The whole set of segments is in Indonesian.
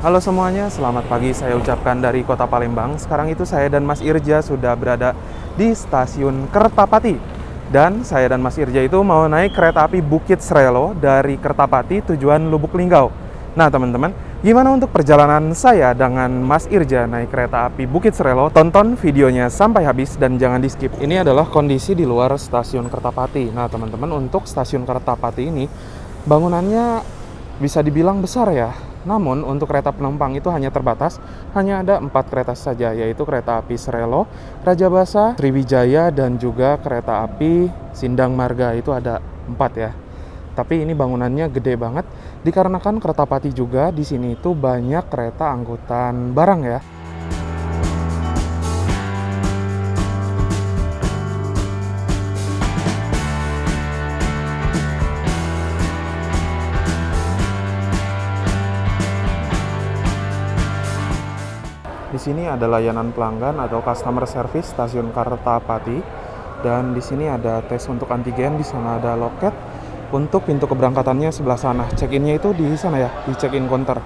Halo semuanya, selamat pagi saya ucapkan dari Kota Palembang. Sekarang itu saya dan Mas Irja sudah berada di stasiun Kertapati. Dan saya dan Mas Irja itu mau naik kereta api Bukit Srelo dari Kertapati tujuan Lubuk Linggau. Nah teman-teman, gimana untuk perjalanan saya dengan Mas Irja naik kereta api Bukit Srelo? Tonton videonya sampai habis dan jangan di skip. Ini adalah kondisi di luar stasiun Kertapati. Nah teman-teman, untuk stasiun Kertapati ini bangunannya bisa dibilang besar ya. Namun untuk kereta penumpang itu hanya terbatas, hanya ada 4 kereta saja, yaitu kereta api Srelo, Rajabasa, Sriwijaya, dan juga kereta api Sindang Marga, itu ada 4 ya. Tapi ini bangunannya gede banget, dikarenakan Kertapati juga di sini itu banyak kereta angkutan barang ya. Di sini ada layanan pelanggan atau customer service stasiun Kertapati, dan di sini ada tes untuk antigen. Di sana ada loket. Untuk pintu keberangkatannya sebelah sana. Check-innya itu di sana ya, di check-in counter.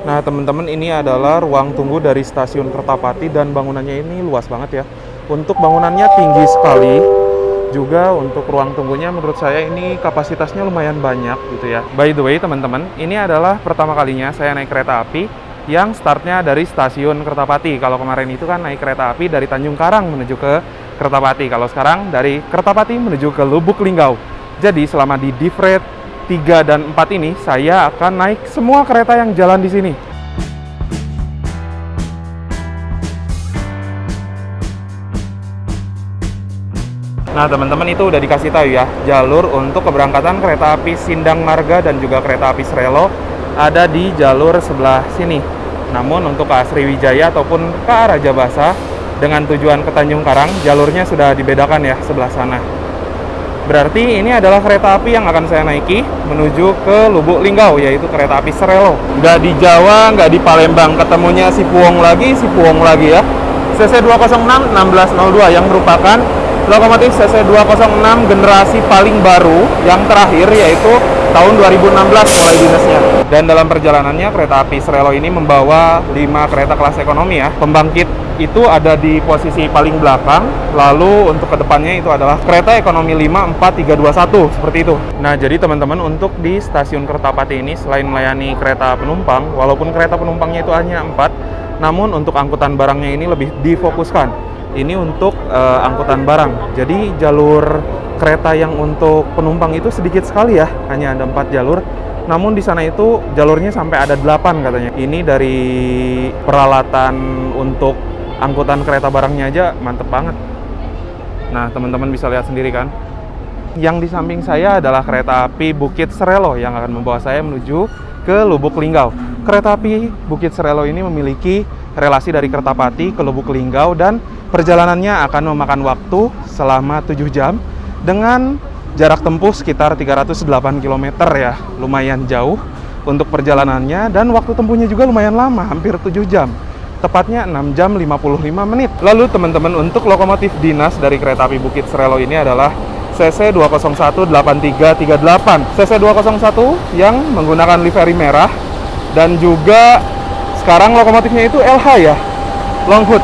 Nah teman-teman, ini adalah ruang tunggu dari stasiun Kertapati dan bangunannya ini luas banget ya. Untuk bangunannya tinggi sekali. Juga untuk ruang tunggunya menurut saya ini kapasitasnya lumayan banyak gitu ya. By the way teman-teman, ini adalah pertama kalinya saya naik kereta api yang startnya dari stasiun Kertapati. Kalau kemarin itu kan naik kereta api dari Tanjung Karang menuju ke Kertapati. Kalau sekarang dari Kertapati menuju ke Lubuk Linggau. Jadi selama di Divre 3 dan 4 ini saya akan naik semua kereta yang jalan di sini. Nah teman-teman, itu udah dikasih tahu ya, jalur untuk keberangkatan kereta api Sindang Marga dan juga kereta api Srelo ada di jalur sebelah sini. Namun untuk ke Sriwijaya ataupun ke Rajabasa dengan tujuan ke Tanjung Karang, jalurnya sudah dibedakan ya sebelah sana. Berarti ini adalah kereta api yang akan saya naiki menuju ke Lubuk Linggau, yaitu kereta api Srelo. Nggak di Jawa, nggak di Palembang, ketemunya Sipuwong lagi ya. CC 206 1602 yang merupakan lokomotif CC 206 generasi paling baru yang terakhir, yaitu tahun 2016 mulai dinasnya. Dan dalam perjalanannya kereta api Srelo ini membawa 5 kereta kelas ekonomi ya. Pembangkit itu ada di posisi paling belakang, lalu untuk kedepannya itu adalah kereta ekonomi 5 4 3 2 1 seperti itu. Nah jadi teman-teman, untuk di stasiun Kertapati ini selain melayani kereta penumpang, walaupun kereta penumpangnya itu hanya 4, namun untuk angkutan barangnya ini lebih difokuskan. Ini untuk angkutan barang. Jadi jalur kereta yang untuk penumpang itu sedikit sekali ya, hanya ada 4 jalur. Namun di sana itu jalurnya sampai ada 8 katanya. Ini dari peralatan untuk angkutan kereta barangnya aja mantep banget. Nah teman-teman bisa lihat sendiri kan. Yang di samping saya adalah kereta api Bukit Srelo yang akan membawa saya menuju ke Lubuk Linggau. Kereta api Bukit Srelo ini memiliki relasi dari Kertapati ke Lubuk Linggau dan perjalanannya akan memakan waktu selama 7 jam dengan jarak tempuh sekitar 308 km ya. Lumayan jauh untuk perjalanannya dan waktu tempuhnya juga lumayan lama, hampir 7 jam. Tepatnya 6 jam 55 menit. Lalu teman-teman, untuk lokomotif dinas dari kereta api Bukit Srelo ini adalah CC 201 8338. CC 201 yang menggunakan livery merah dan juga sekarang lokomotifnya itu LH ya, long hood.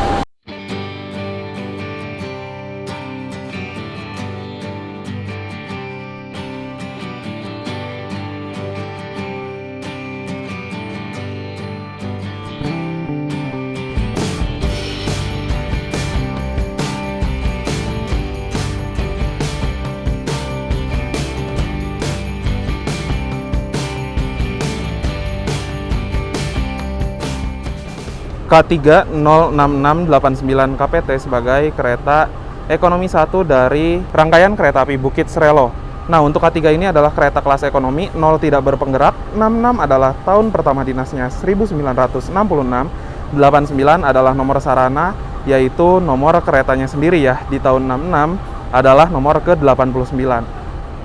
K3 06689 KPT sebagai kereta ekonomi 1 dari rangkaian kereta api Bukit Srelo. Nah, untuk K3 ini adalah kereta kelas ekonomi, 0 tidak berpenggerak, 66 adalah tahun pertama dinasnya 1966, 89 adalah nomor sarana, yaitu nomor keretanya sendiri ya, di tahun 66 adalah nomor ke-89.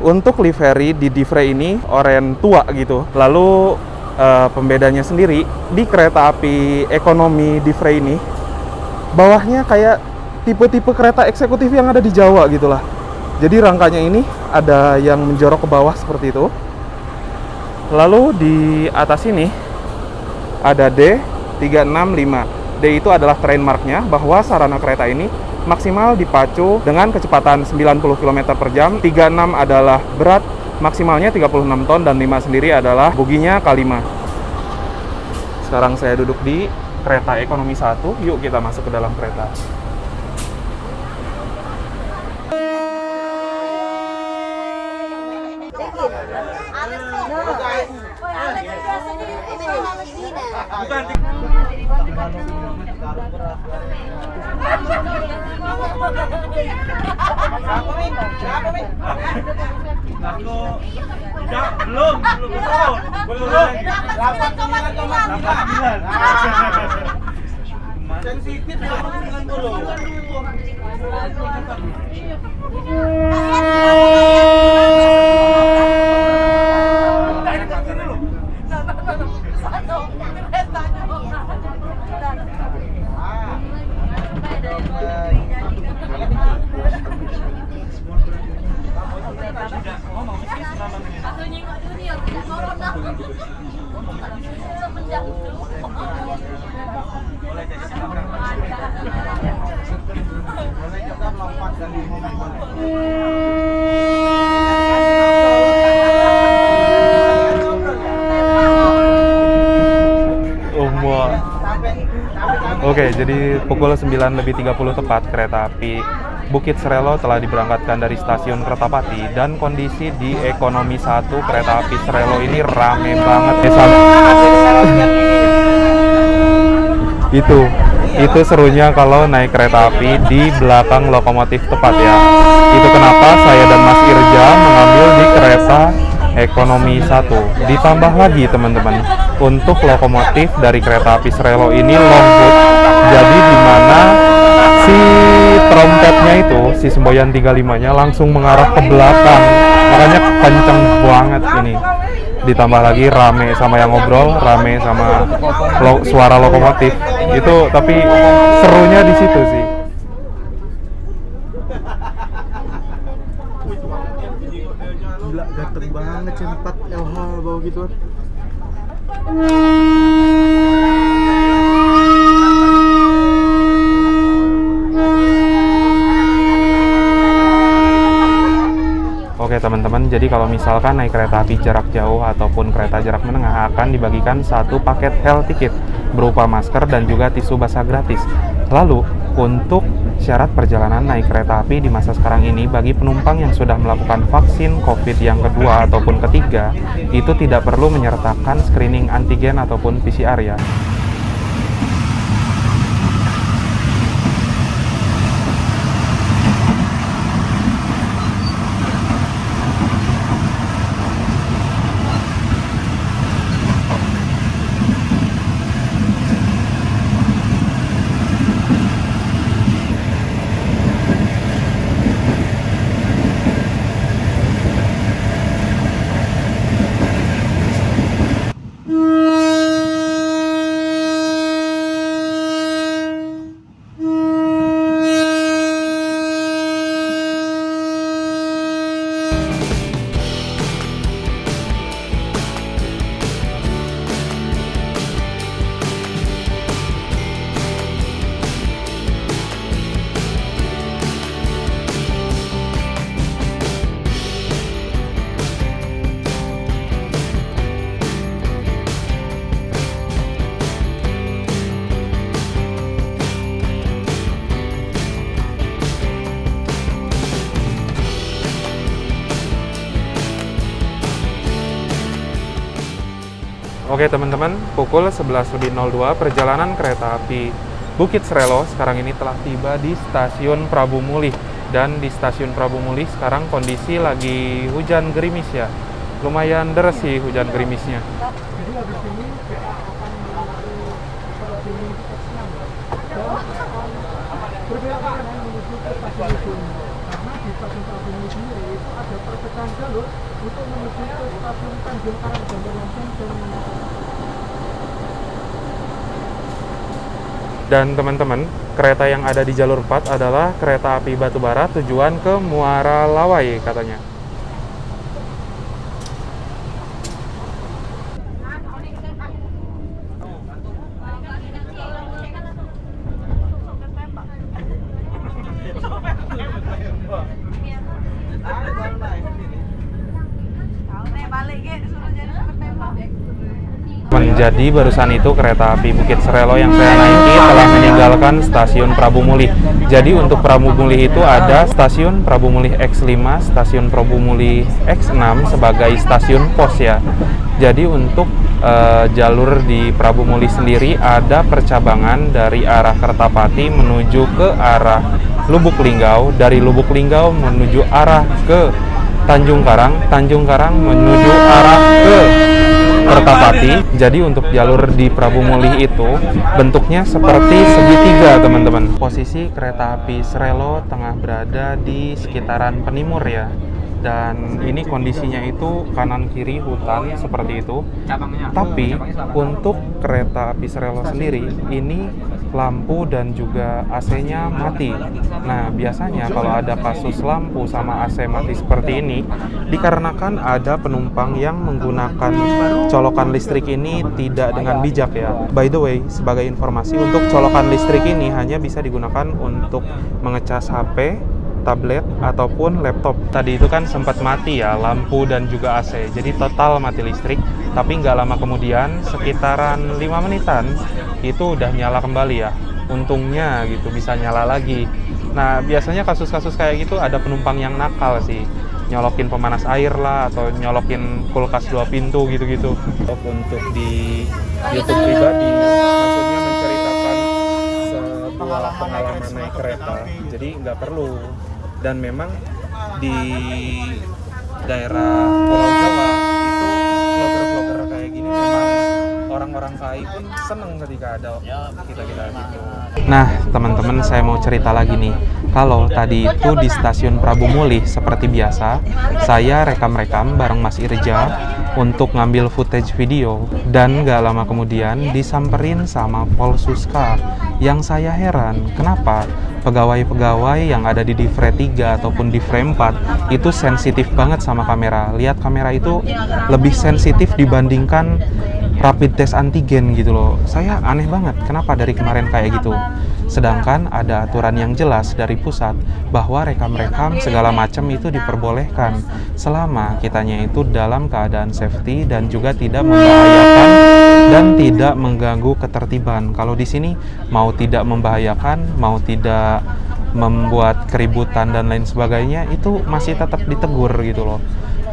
Untuk livery di Divre ini oranye tua gitu. Lalu pembedanya sendiri di kereta api ekonomi Divre ini bawahnya kayak tipe-tipe kereta eksekutif yang ada di Jawa gitulah. Jadi rangkanya ini ada yang menjorok ke bawah seperti itu. Lalu di atas ini ada D365. D itu adalah train marknya, bahwa sarana kereta ini maksimal dipacu dengan kecepatan 90 km per jam. 36 adalah berat maksimalnya 36 ton dan 5 sendiri adalah boginya K5. Sekarang saya duduk di kereta ekonomi 1. Yuk kita masuk ke dalam kereta. Belum. Sensitif dengan belum. Oke, jadi pukul 9:30 tepat kereta api Bukit Srelo telah diberangkatkan dari stasiun Kertapati, dan kondisi di ekonomi 1 kereta api Srelo ini rame banget. Itu serunya kalau naik kereta api di belakang lokomotif tepat ya. Itu kenapa saya dan Mas Irja mengambil di kereta ekonomi 1. Ditambah lagi teman-teman, untuk lokomotif dari kereta api Srelo ini longboot. Jadi di mana si trompetnya itu, si semboyan 35-nya langsung mengarah ke belakang. Makanya kenceng banget ini. Ditambah lagi rame sama yang ngobrol, rame sama suara lokomotif. Itu tapi serunya di situ sih. Gila, ganteng banget C4 LH bawa gituan. Oke teman-teman, jadi kalau misalkan naik kereta api jarak jauh ataupun kereta jarak menengah akan dibagikan satu paket health ticket berupa masker dan juga tisu basah gratis. Lalu, untuk syarat perjalanan naik kereta api di masa sekarang ini bagi penumpang yang sudah melakukan vaksin COVID yang kedua ataupun ketiga, itu tidak perlu menyertakan screening antigen ataupun PCR ya. Oke teman-teman, pukul 11:02 perjalanan kereta api Bukit Srelo sekarang ini telah tiba di stasiun Prabu Mulih. Dan di stasiun Prabu Mulih sekarang kondisi lagi hujan gerimis ya. Lumayan deras sih hujan gerimisnya. Karena di stasiun Prabu Mulih sendiri itu ada perpecahan jalur untuk menuju ke stasiun Tanjung Karang Bandar Lampung dan Dan teman-teman, kereta yang ada di jalur 4 adalah kereta api batubara tujuan ke Muara Lawai katanya. Jadi barusan itu kereta api Bukit Serelo yang saya naiki telah meninggalkan stasiun Prabu Mulih. Jadi untuk Prabu Mulih itu ada stasiun Prabu Mulih X5, stasiun Prabu Mulih X6 sebagai stasiun pos ya. Jadi untuk jalur di Prabu Mulih sendiri ada percabangan dari arah Kertapati menuju ke arah Lubuk Linggau, dari Lubuk Linggau menuju arah ke Tanjung Karang, Tanjung Karang menuju arah ke Kertapati. Jadi untuk jalur di Prabu Mulih itu bentuknya seperti segitiga teman-teman. Posisi kereta api Serelo tengah berada di sekitaran Penimur ya. Dan ini kondisinya itu kanan kiri hutan seperti itu. Tapi untuk kereta api Serelo sendiri ini lampu dan juga AC-nya mati. Nah, biasanya kalau ada kasus lampu sama AC mati seperti ini dikarenakan ada penumpang yang menggunakan colokan listrik ini tidak dengan bijak ya. By the way, sebagai informasi, untuk colokan listrik ini hanya bisa digunakan untuk mengecas HP, tablet, ataupun laptop. Tadi itu kan sempat mati ya, lampu dan juga AC. Jadi total mati listrik, tapi nggak lama kemudian, sekitaran 5 menitan, itu udah nyala kembali ya. Untungnya gitu, bisa nyala lagi. Nah, biasanya kasus-kasus kayak gitu ada penumpang yang nakal sih. Nyolokin pemanas air lah, atau nyolokin kulkas 2 pintu gitu-gitu. Untuk di YouTube pribadi, maksudnya menceritakan sebuah pengalaman naik kereta. Jadi nggak perlu. Dan memang di daerah Pulau Jawa itu vlogger-vlogger kayak gini memang orang-orang KAI pun seneng ketika ada kita-kita gitu. Nah teman-teman, saya mau cerita lagi nih. Kalau tadi itu di stasiun Prabu Mulih seperti biasa, saya rekam-rekam bareng Mas Irja untuk ngambil footage video, dan gak lama kemudian disamperin sama Polsuska. Yang saya heran, kenapa pegawai-pegawai yang ada di frame 3 ataupun di frame 4 itu sensitif banget sama kamera. Lihat kamera itu lebih sensitif dibandingkan rapid test antigen gitu loh. Saya aneh banget, kenapa dari kemarin kayak gitu. Sedangkan ada aturan yang jelas dari pusat bahwa rekam-rekam segala macam itu diperbolehkan selama kitanya itu dalam keadaan safety dan juga tidak membahayakan dan tidak mengganggu ketertiban. Kalau di sini mau tidak membahayakan, mau tidak membuat keributan dan lain sebagainya, itu masih tetap ditegur gitu loh.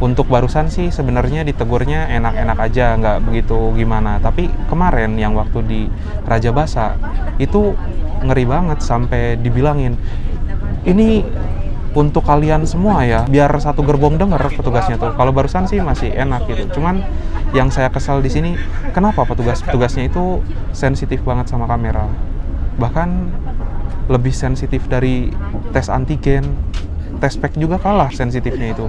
Untuk barusan sih sebenarnya ditegurnya enak-enak aja, nggak begitu gimana. Tapi kemarin yang waktu di Raja Basa itu ngeri banget, sampai dibilangin, ini untuk kalian semua ya, biar satu gerbong denger petugasnya tuh. Kalau barusan sih masih enak gitu. Cuman yang saya kesal di sini, kenapa petugasnya itu sensitif banget sama kamera. Bahkan lebih sensitif dari tes antigen, tes pack juga kalah sensitifnya itu.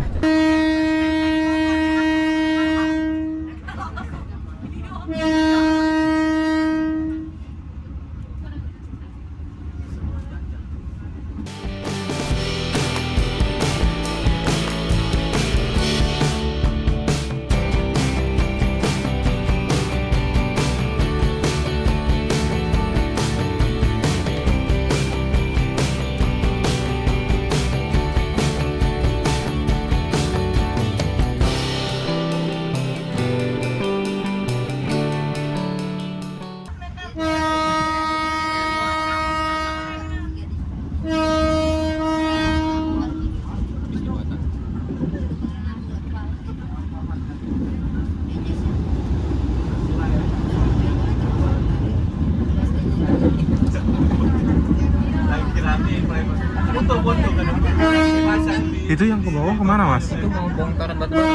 Itu yang ke bawah kemana mas? Itu mau bongkaran batu bara.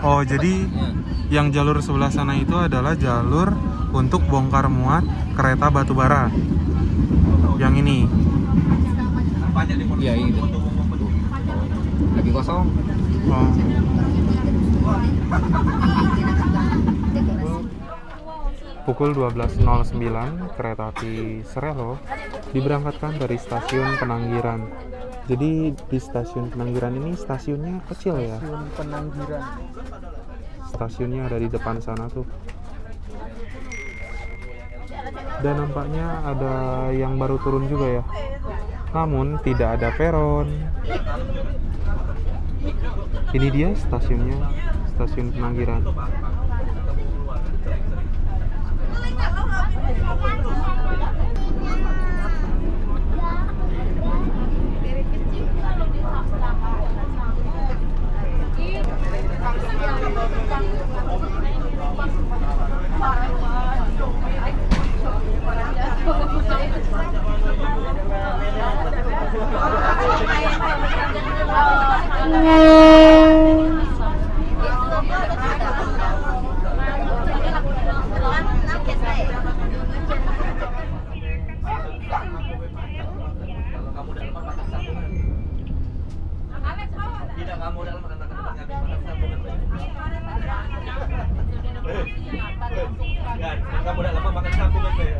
Oh jadi yang jalur sebelah sana itu adalah jalur untuk bongkar muat kereta batubara. Yang ini. Iya itu. Lagi kosong. Oh. Pukul 12.09 kereta api Srelo diberangkatkan dari stasiun Penanggiran. Jadi di stasiun Penanggiran ini stasiunnya kecil ya. Stasiun Penanggiran. Stasiunnya ada di depan sana tuh. Dan nampaknya ada yang baru turun juga ya. Namun tidak ada peron. Ini dia stasiunnya, stasiun Penanggiran. Kamu udah lama makan sambungan ya?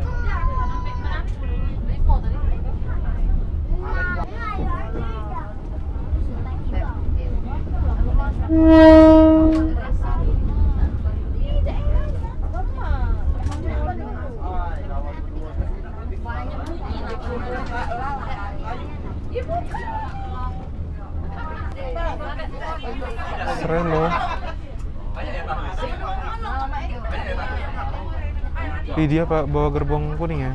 Srelo. Ih, dia Pak bawa gerbong kuning ya.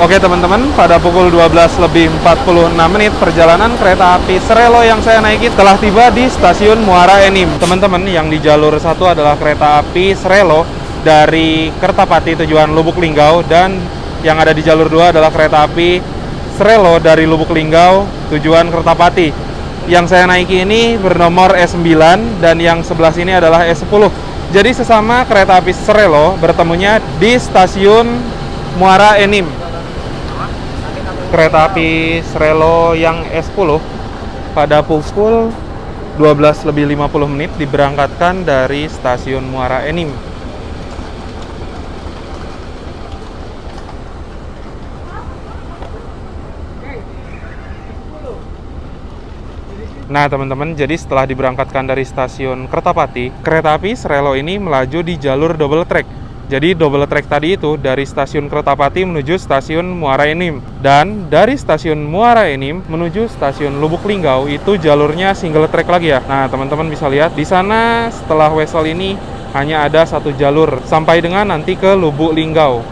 Oke teman-teman, pada pukul 12:46 perjalanan kereta api Srelo yang saya naiki telah tiba di stasiun Muara Enim. Teman-teman, yang di jalur 1 adalah kereta api Srelo dari Kertapati tujuan Lubuk Linggau, dan yang ada di jalur 2 adalah kereta api Srelo dari Lubuk Linggau tujuan Kertapati. Yang saya naiki ini bernomor S9 dan yang sebelah sini adalah S10. Jadi sesama kereta api Srelo bertemunya di stasiun Muara Enim. Kereta api Srelo yang S10 pada pukul 12:50 diberangkatkan dari stasiun Muara Enim. Nah teman-teman, jadi setelah diberangkatkan dari stasiun Kertapati, kereta api Srelo ini melaju di jalur double track. Jadi double track tadi itu dari stasiun Kertapati menuju stasiun Muara Enim, dan dari stasiun Muara Enim menuju stasiun Lubuk Linggau itu jalurnya single track lagi ya. Nah teman-teman bisa lihat di sana setelah Wesel ini hanya ada satu jalur sampai dengan nanti ke Lubuk Linggau.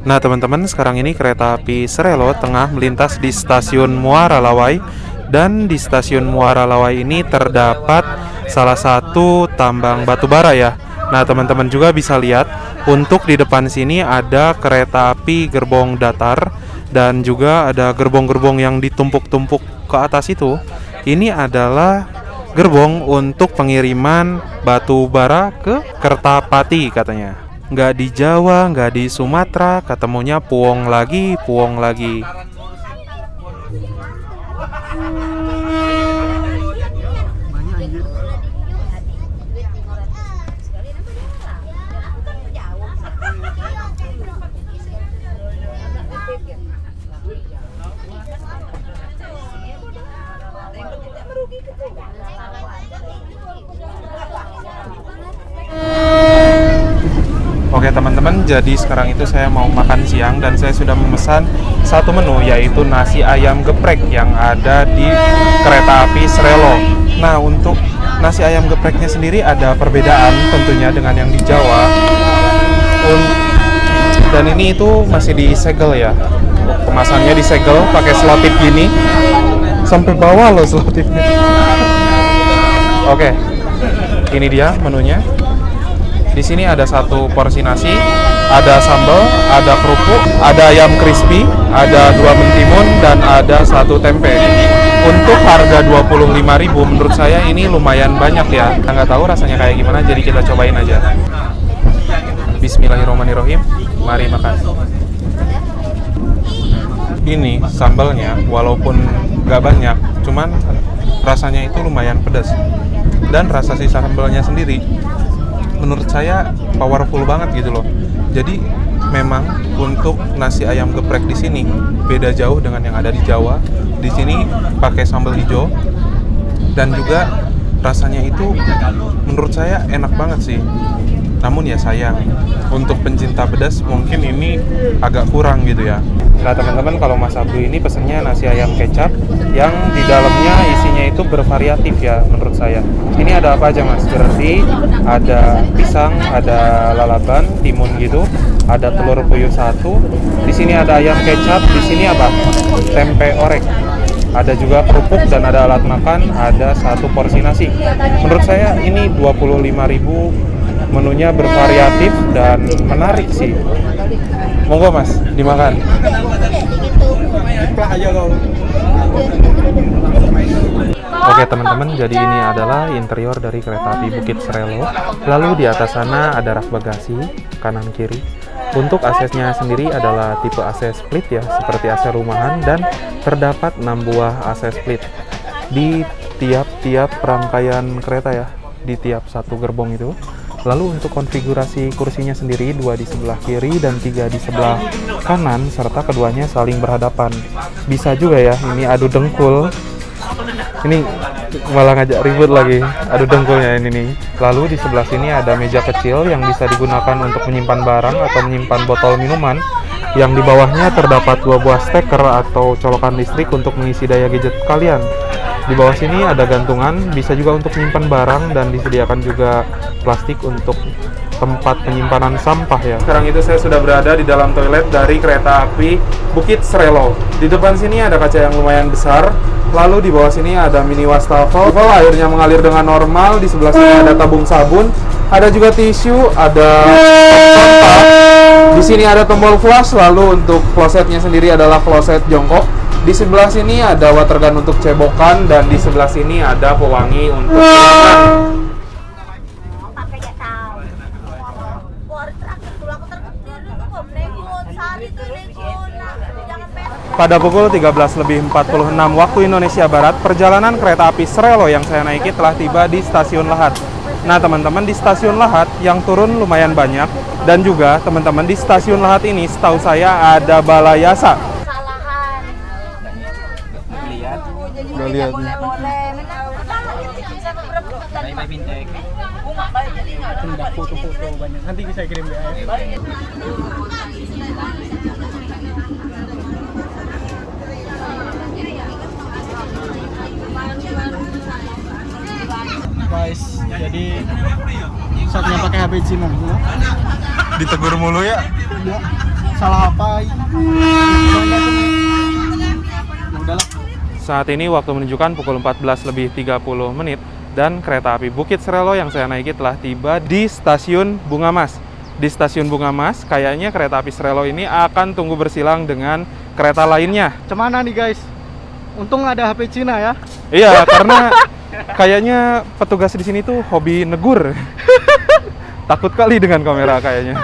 Nah teman-teman, sekarang ini kereta api Srelo tengah melintas di stasiun Muara Lawai, dan di stasiun Muara Lawai ini terdapat salah satu tambang batu bara ya. Nah teman-teman juga bisa lihat untuk di depan sini ada kereta api gerbong datar, dan juga ada gerbong-gerbong yang ditumpuk-tumpuk ke atas itu. Ini adalah gerbong untuk pengiriman batu bara ke Kertapati katanya. Nggak di Jawa, nggak di Sumatera, ketemunya Puong lagi, Puong lagi. Banyak anjir. Oke teman-teman, jadi sekarang itu saya mau makan siang dan saya sudah memesan satu menu, yaitu nasi ayam geprek yang ada di kereta api Srelo. Nah untuk nasi ayam gepreknya sendiri ada perbedaan tentunya dengan yang di Jawa. Dan ini itu masih disegel ya, kemasannya disegel pakai selotip gini sampai bawah loh selotipnya. Oke, ini dia menunya. Di sini ada satu porsi nasi, ada sambal, ada kerupuk, ada ayam crispy, ada 2 mentimun, dan ada 1 tempe. Untuk harga 25.000 menurut saya ini lumayan banyak ya. Kita nggak tahu rasanya kayak gimana, jadi kita cobain aja. Bismillahirrahmanirrahim. Mari makan. Ini sambalnya walaupun nggak banyak, cuman rasanya itu lumayan pedas. Dan rasa si sambalnya sendiri menurut saya powerful banget gitu loh. Jadi memang untuk nasi ayam geprek di sini beda jauh dengan yang ada di Jawa. Di sini pakai sambal hijau dan juga rasanya itu menurut saya enak banget sih. Namun ya sayang, untuk pencinta pedas mungkin ini agak kurang gitu ya. Nah teman-teman, kalau Mas Abdu ini pesennya nasi ayam kecap yang di dalamnya isinya itu bervariatif ya menurut saya. Ini ada apa aja Mas? Berarti ada pisang, ada lalaban, timun gitu, ada telur puyuh 1. Di sini ada ayam kecap, di sini apa? Tempe orek. Ada juga kerupuk dan ada alat makan, ada 1 porsi nasi. Menurut saya ini 25.000. Menunya bervariatif dan menarik sih. Monggo Mas, dimakan. Oke teman-teman, jadi ini adalah interior dari kereta api Bukit Srelo. Lalu di atas sana ada rak bagasi, kanan kiri. Untuk AC-nya sendiri adalah tipe AC split ya, seperti AC rumahan, dan terdapat 6 buah AC split di tiap-tiap rangkaian kereta ya, di tiap 1 gerbong itu. Lalu untuk konfigurasi kursinya sendiri 2 di sebelah kiri dan 3 di sebelah kanan, serta keduanya saling berhadapan. Bisa juga ya, ini adu dengkul. Ini malah ngajak ribut lagi, adu dengkulnya ini nih. Lalu di sebelah sini ada meja kecil yang bisa digunakan untuk menyimpan barang atau menyimpan botol minuman. Yang di bawahnya terdapat 2 buah steker atau colokan listrik untuk mengisi daya gadget kalian. Di bawah sini ada gantungan, bisa juga untuk menyimpan barang, dan disediakan juga plastik untuk tempat penyimpanan sampah ya. Sekarang itu saya sudah berada di dalam toilet dari kereta api Bukit Srelo. Di depan sini ada kaca yang lumayan besar, lalu di bawah sini ada mini wastafel, airnya mengalir dengan normal. Di sebelah sini ada tabung sabun, ada juga tisu, ada sampah. Di sini ada tombol flush, lalu untuk klosetnya sendiri adalah kloset jongkok. Di sebelah sini ada water gun untuk cebokan, dan di sebelah sini ada pewangi untuk ruangan. Pada pukul 13.46 waktu Indonesia Barat, perjalanan kereta api Srelo yang saya naiki telah tiba di Stasiun Lahat. Nah teman-teman, di Stasiun Lahat yang turun lumayan banyak, dan juga teman-teman di Stasiun Lahat ini setahu saya ada Balayasa. Udah lihat nih. Foto-foto banyak. Nanti bisa kirim ya. Guys, jadi saatnya pakai HP Cina. Ditegur mulu ya? Ya, salah apa? Udahlah. Saat ini waktu menunjukkan pukul 14.30 dan kereta api Bukit Srelo yang saya naiki telah tiba di Stasiun Bunga Mas. Di Stasiun Bunga Mas, kayaknya kereta api Srelo ini akan tunggu bersilang dengan kereta lainnya. Cemana nih guys? Untung ada HP Cina ya. Iya, karena kayaknya petugas di sini tuh hobi negur. Takut kali dengan kamera kayaknya.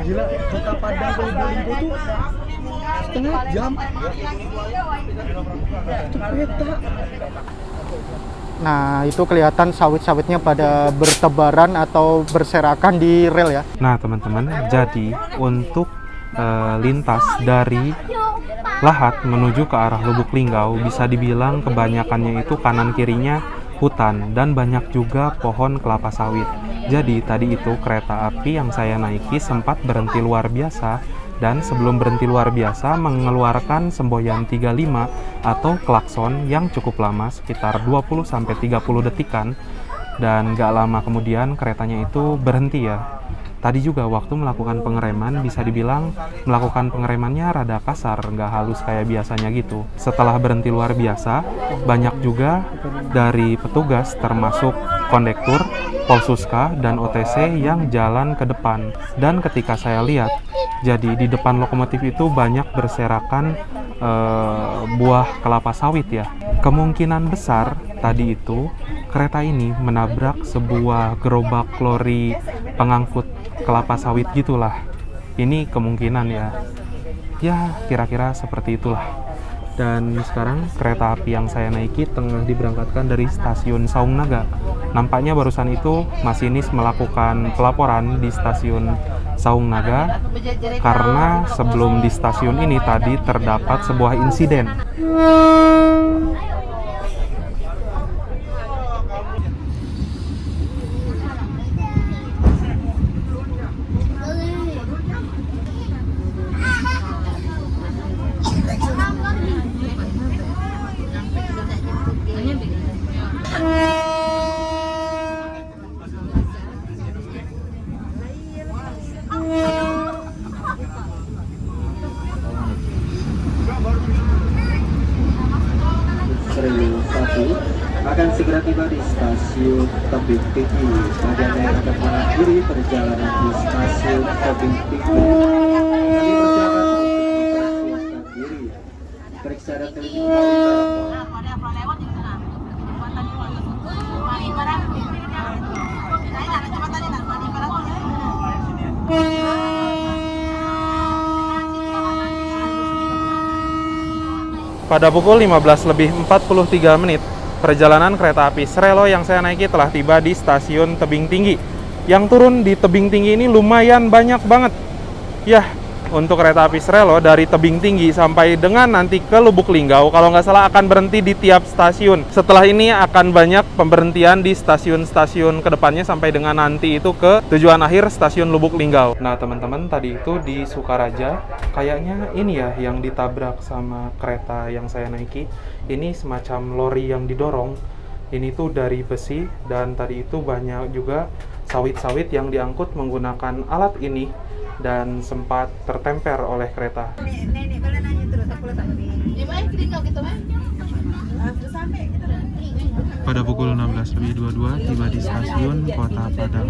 Gila, kota Padang ke Lubulinggo tuh setengah jam. Itu peta. Nah, itu kelihatan sawit-sawitnya pada bertebaran atau berserakan di rel ya. Nah teman-teman, jadi untuk lintas dari Lahat menuju ke arah Lubuk Linggau bisa dibilang kebanyakannya itu kanan kirinya hutan dan banyak juga pohon kelapa sawit. Jadi tadi itu kereta api yang saya naiki sempat berhenti luar biasa, dan sebelum berhenti luar biasa mengeluarkan semboyan 35 atau klakson yang cukup lama, sekitar 20-30 detikan. Dan gak lama kemudian keretanya itu berhenti ya. Tadi juga waktu melakukan pengereman bisa dibilang melakukan pengeremannya rada kasar, nggak halus kayak biasanya gitu. Setelah berhenti luar biasa, banyak juga dari petugas termasuk kondektur, Polsuska, dan OTC yang jalan ke depan. Dan ketika saya lihat, jadi di depan lokomotif itu banyak berserakan buah kelapa sawit ya. Kemungkinan besar tadi itu kereta ini menabrak sebuah gerobak lori pengangkut kelapa sawit gitulah. Ini kemungkinan ya. Ya, kira-kira seperti itulah. Dan sekarang kereta api yang saya naiki tengah diberangkatkan dari stasiun Saung Naga. Nampaknya barusan itu masinis melakukan pelaporan di stasiun Saung Naga karena sebelum di stasiun ini tadi terdapat sebuah insiden. Rel 1 akan segera tiba di stasiun Tebing Tinggi. Bagi Anda yang akan mengakhiri perjalanan di stasiun Tebing Tinggi, kami persilakan untuk mempersiapkan diri. Periksa dan teliti Pada pukul 15:43 menit, perjalanan kereta api Srelo yang saya naiki telah tiba di stasiun Tebing Tinggi. Yang turun di Tebing Tinggi ini lumayan banyak banget. Ya, untuk kereta api Srelo dari Tebing Tinggi sampai dengan nanti ke Lubuk Linggau, kalau nggak salah akan berhenti di tiap stasiun. Setelah ini akan banyak pemberhentian di stasiun-stasiun kedepannya sampai dengan nanti itu ke tujuan akhir stasiun Lubuk Linggau. Nah teman-teman, tadi itu di Sukaraja, kayaknya ini ya yang ditabrak sama kereta yang saya naiki. Ini semacam lori yang didorong. Ini tuh dari besi, dan tadi itu banyak juga sawit-sawit yang diangkut menggunakan alat ini dan sempat tertemper oleh kereta. Pada pukul 16:22 tiba di stasiun Kota Padang.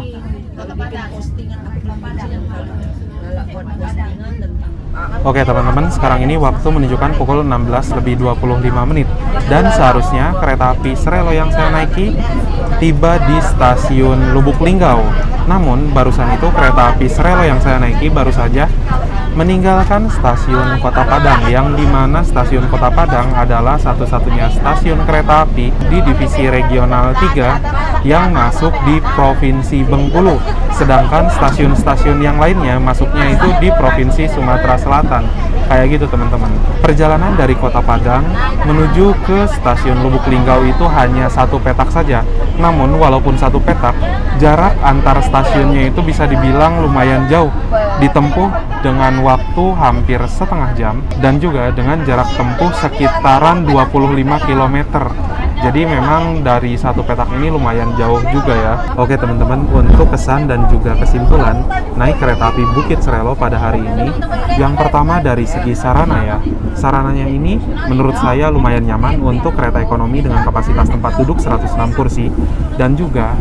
Oke teman-teman, sekarang ini waktu menunjukkan pukul 16:25 menit, dan seharusnya kereta api Srelo yang saya naiki tiba di stasiun Lubuk Linggau. Namun barusan itu kereta api Srelo yang saya naiki baru saja meninggalkan stasiun Kota Padang, yang dimana stasiun Kota Padang adalah satu-satunya stasiun kereta api di divisi regional 3 yang masuk di Provinsi Bengkulu, sedangkan stasiun-stasiun yang lainnya masuknya itu di Provinsi Sumatera Selatan. Kayak gitu teman-teman. Perjalanan dari Kota Padang menuju ke stasiun Lubuk Linggau itu hanya satu petak saja. Namun walaupun satu petak, jarak antar stasiunnya itu bisa dibilang lumayan jauh, ditempuh dengan waktu hampir setengah jam dan juga dengan jarak tempuh sekitaran 25 km. Jadi memang dari satu petak ini lumayan jauh juga ya. Oke teman-teman, untuk kesan dan juga kesimpulan naik kereta api Bukit Srelo pada hari ini, yang pertama dari segi sarana ya. Sarananya ini menurut saya lumayan nyaman untuk kereta ekonomi dengan kapasitas tempat duduk 106 kursi, dan juga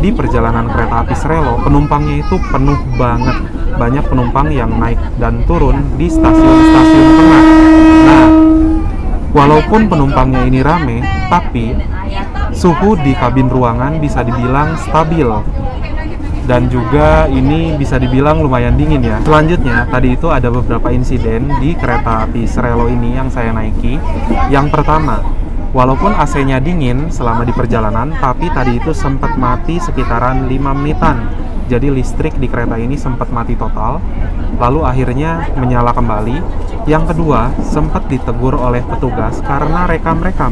di perjalanan kereta api Srelo penumpangnya itu penuh banget. Banyak penumpang yang naik dan turun di stasiun-stasiun tengah. Nah, walaupun penumpangnya ini rame, tapi suhu di kabin ruangan bisa dibilang stabil. Dan juga ini bisa dibilang lumayan dingin ya. Selanjutnya, tadi itu ada beberapa insiden di kereta api Srelo ini yang saya naiki. Yang pertama, walaupun AC-nya dingin selama di perjalanan, tapi tadi itu sempat mati sekitaran 5 menitan. Jadi listrik di kereta ini sempat mati total, lalu akhirnya menyala kembali. Yang kedua, sempat ditegur oleh petugas karena rekam-rekam.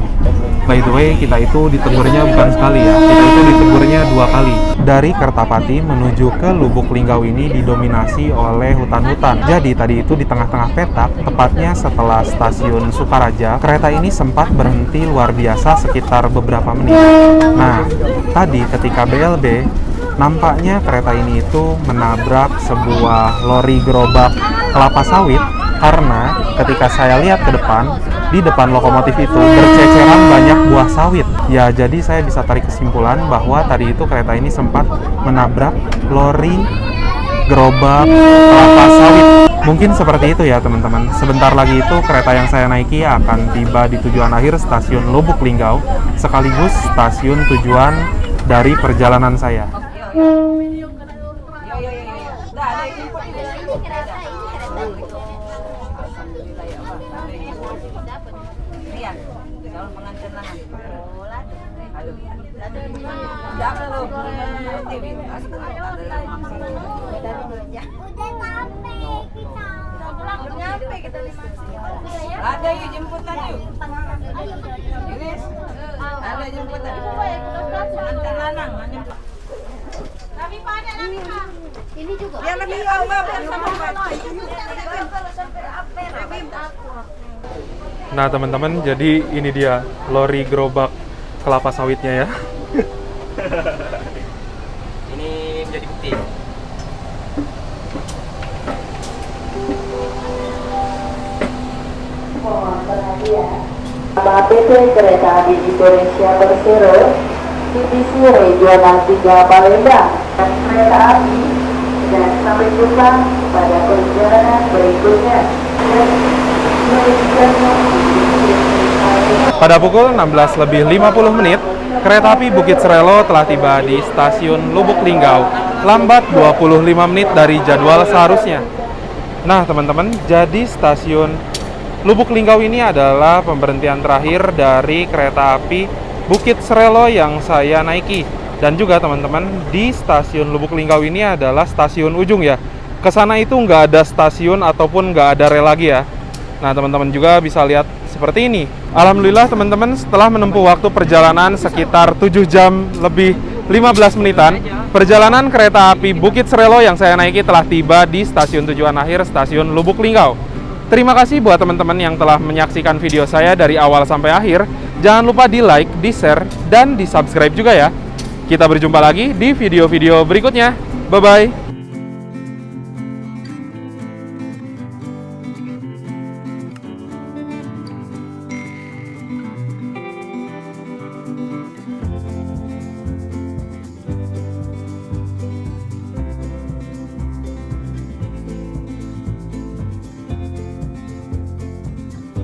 By the way, kita itu ditegurnya bukan sekali ya, kita itu ditegurnya 2 kali. Dari Kertapati menuju ke Lubuk Linggau ini didominasi oleh hutan-hutan. Jadi tadi itu di tengah-tengah petak, tepatnya setelah stasiun Sukaraja, kereta ini sempat berhenti luar biasa sekitar beberapa menit. Nah, tadi ketika BLB, nampaknya kereta ini itu menabrak sebuah lori gerobak kelapa sawit karena ketika saya lihat ke depan, di depan lokomotif itu berceceran banyak buah sawit. Ya, jadi saya bisa tarik kesimpulan bahwa tadi itu kereta ini sempat menabrak lori gerobak kelapa sawit. Mungkin seperti itu ya teman-teman. Sebentar lagi itu kereta yang saya naiki akan tiba di tujuan akhir stasiun Lubuk Linggau, sekaligus stasiun tujuan dari perjalanan saya. Ada yuk jemputan yuk. Iris, ada jemputan. Antar lanang, Tapi Pak, ini juga. Ya lebih lama sama Pak. Nah teman-teman, jadi ini dia lori gerobak kelapa sawitnya ya. Ini menjadi bukti. Mohon perhatian. Nama PT Kereta Api Indonesia Persero, divisi regional 3 Palembang, dan kereta api, dan sampai jumpa pada perjalanan berikutnya. Pada pukul 16:50 kereta api Bukit Serelo telah tiba di stasiun Lubuk Linggau, lambat 25 menit dari jadwal seharusnya. Nah teman-teman, jadi stasiun Lubuk Linggau ini adalah pemberhentian terakhir dari kereta api Bukit Serelo yang saya naiki. Dan juga teman-teman, di stasiun Lubuk Linggau ini adalah stasiun ujung ya. Kesana itu nggak ada stasiun ataupun nggak ada rel lagi ya. Nah teman-teman juga bisa lihat seperti ini. Alhamdulillah teman-teman, setelah menempuh waktu perjalanan sekitar 7 jam lebih 15 menitan, perjalanan kereta api Bukit Serelo yang saya naiki telah tiba di stasiun tujuan akhir stasiun Lubuk Linggau. Terima kasih buat teman-teman yang telah menyaksikan video saya dari awal sampai akhir. Jangan lupa di like, di share, dan di subscribe juga ya. Kita berjumpa lagi di video-video berikutnya. Bye-bye.